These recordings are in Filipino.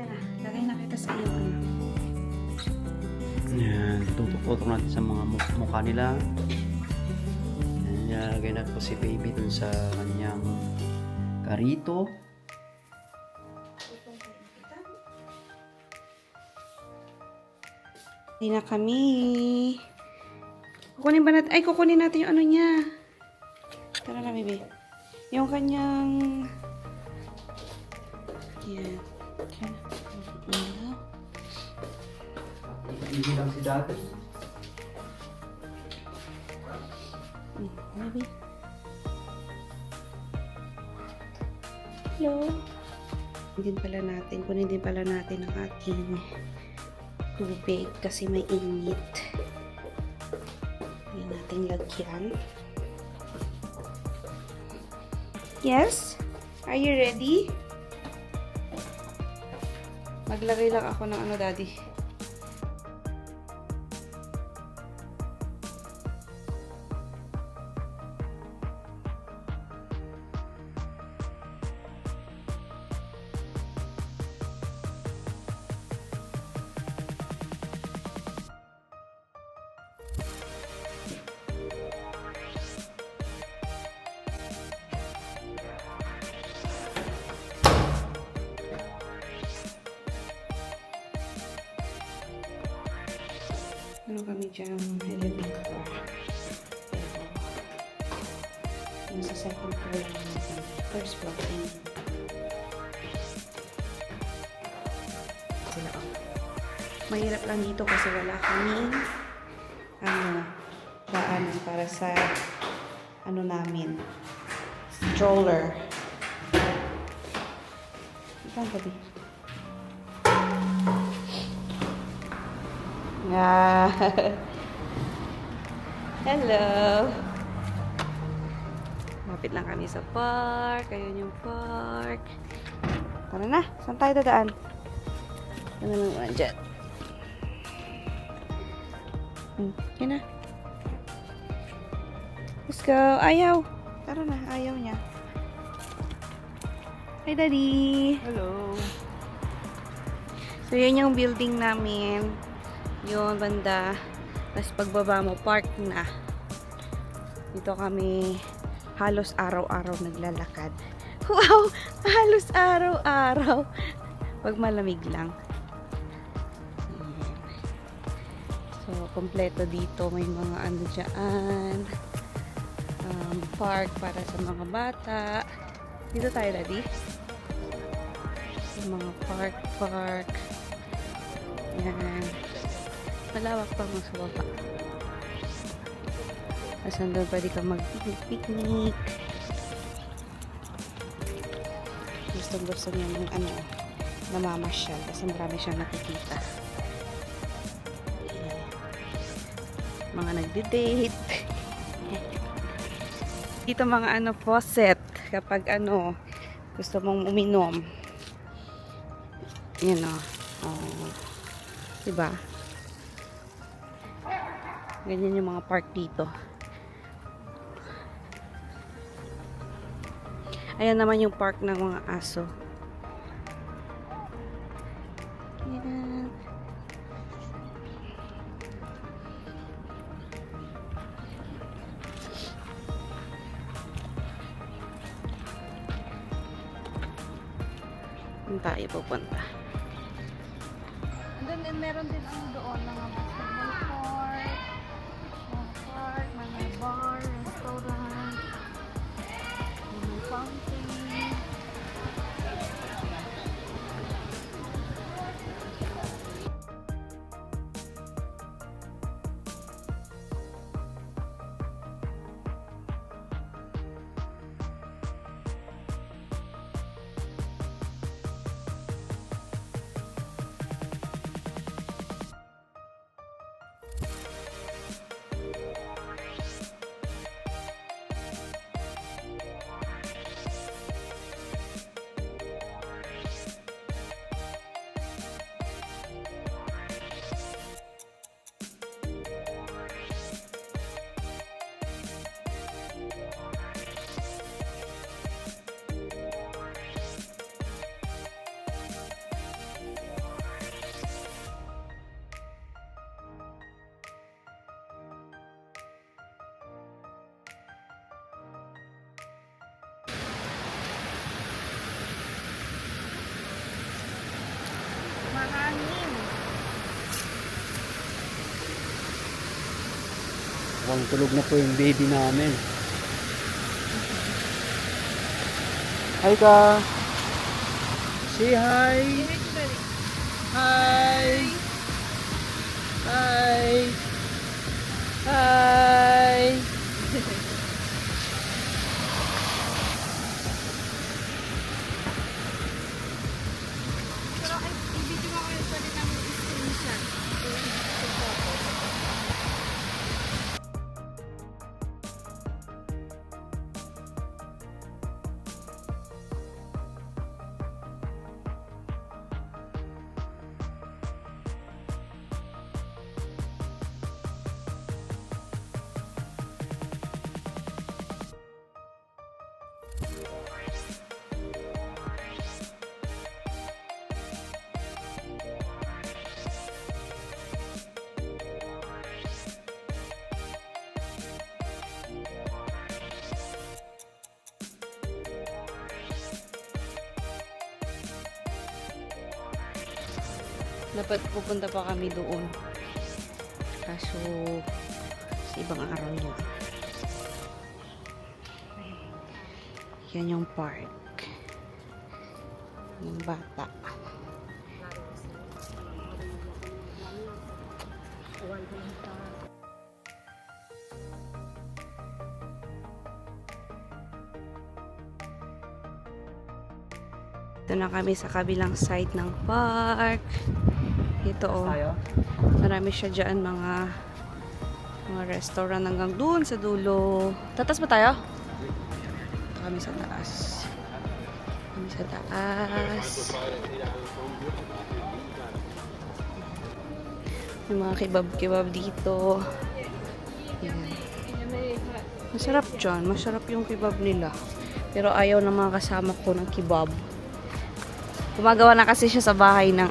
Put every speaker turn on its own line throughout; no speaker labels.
na. Lagay na kita sa iyo. Ano?
Yan, tutok-tutok natin sa mga mukha nila. Yan, nilagay na po si baby dun sa kanyang karito.
Hindi na kami. Kukunin ba natin? Ay, kukunin natin yung ano niya. Tara na, baby. Yung kanyang... Yan. Okay.
Hindi lang si dati.
Baby. Hello. Kunin din pala natin ang ating tubig kasi may init. Hindi natin lagyan. Yes? Are you ready? Maglagay lang ako ng ano, daddy. Ano kami dyan? Elevator. Nasa second floor lang natin. First floor. Sila ako. Mahirap lang dito kasi wala kaming daanan para sa namin. Stroller. Ito ang gabi. Ah. Hello. Mapit lang kami sa park. Ayun yung park. Tara na. Saan tayo dadaan? Ano lang naman dyan? Yan na. Let's go. Ayaw. Tara na. Ayaw niya. Hi, Daddy.
Hello.
So, yun yung building namin. Yun, banda. Tapos pagbaba mo, park na. Dito kami halos araw-araw naglalakad. Wow! Halos araw-araw. Pag malamig lang. So, kompleto dito. May mga ano dyan. Park para sa mga bata. Dito tayo, Daddy. Yung mga park. Yan. Malawak pa mo sa baba. Tapos nandun pwede kang mag-picnic. Gusto niya ng namamasyal kasi marami siyang nakikita. Mga nagde-date. Dito mga faucet kapag gusto mong uminom. Yan diba? Ganyan yung mga park dito. Ayan naman yung park ng mga aso. Ayan. Saan tayo pupunta? And then meron din doon mga basketball court, mga bar, restaurant, mga fountain.
Mukhang tulog na po yung baby namin. Hi ka! Say hi! Hi! Hi! Hi!
Pero ay, i-video mo kayo pwede namin i-screenshot. Dapat pupunta pa kami doon. Kaso, sa ibang araw niya. Yan yung park. Ng bata. Ito na kami sa kabilang side ng park. Ito oh. Marami siya dyan mga restaurant hanggang doon sa dulo. Tatas ba tayo? Ito kami sa taas. Kami sa taas. May mga kebab-kebab dito. Yan. Masarap dyan. Masarap yung kebab nila. Pero ayaw ng mga kasama ko ng kebab. Gumagawa na kasi siya sa bahay ng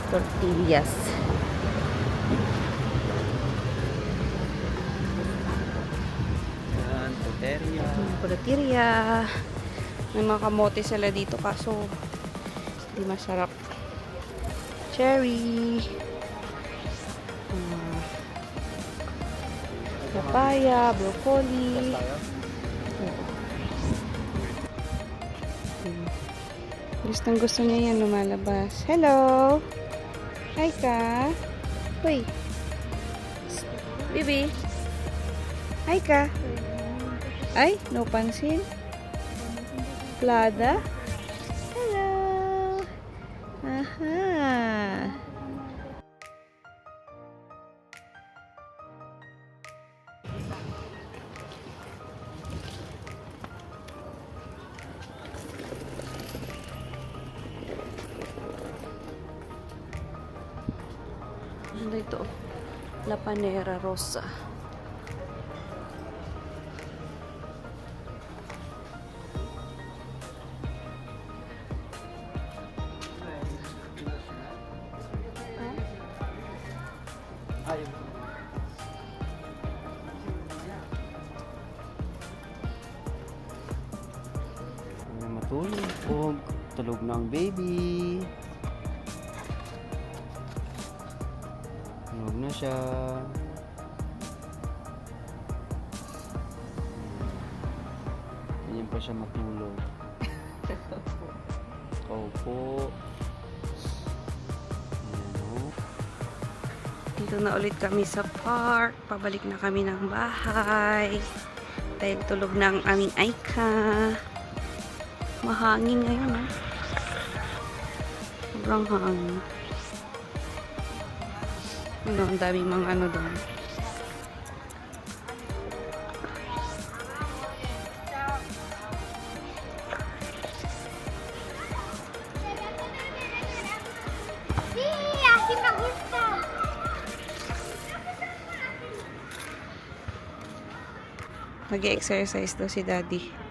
tortillas.
Yan, tortilla.
Tortilla. May mga kamote sila dito kaso hindi masarap. Cherry. Papaya, broccoli. Gusto niya yan lumalabas. Hello! Hi ka! Uy! Bibi! Hi ka! Ay, no pansin? Plada? Hello! Aha! Ano ito? La Panera Rosa.
Matulog. Tulog na ang baby. Tulog na siya. Ganyan pa siya matulog. Opo. Ayan o.
Dito na ulit kami sa park. Pabalik na kami ng bahay. Dahil tulog na ang aming Aika. Mahangin ngayon, ha? Sobrang hangin. Ano, ang daming mga ano doon. Mag-exercise daw si Daddy.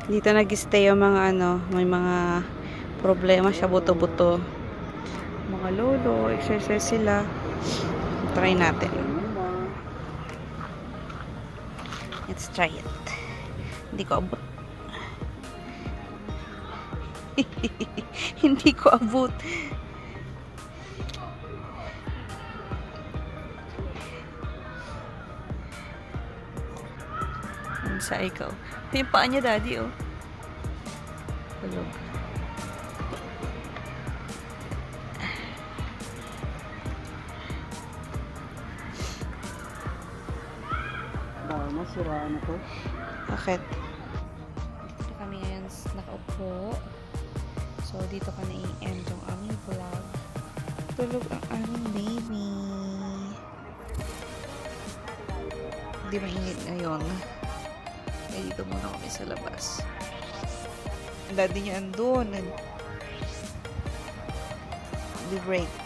Dito nag-stay yung mga may mga problema siya, buto-buto. Mga lolo, exercise sila. Try natin. Let's try it. Hindi ko abot. Hindi ko abot. Sa ikaw. Yung paa niya, daddy, oh. Tulog.
Masiraan na to.
Bakit? Dito kami ngayon nakaupo. So, dito ka na-i-end yung aming vlog. Tulog ang aming baby. Hindi maingit ngayon. Kaya dito muna kami sa labas. Ang daddy niya andun. Nag-break.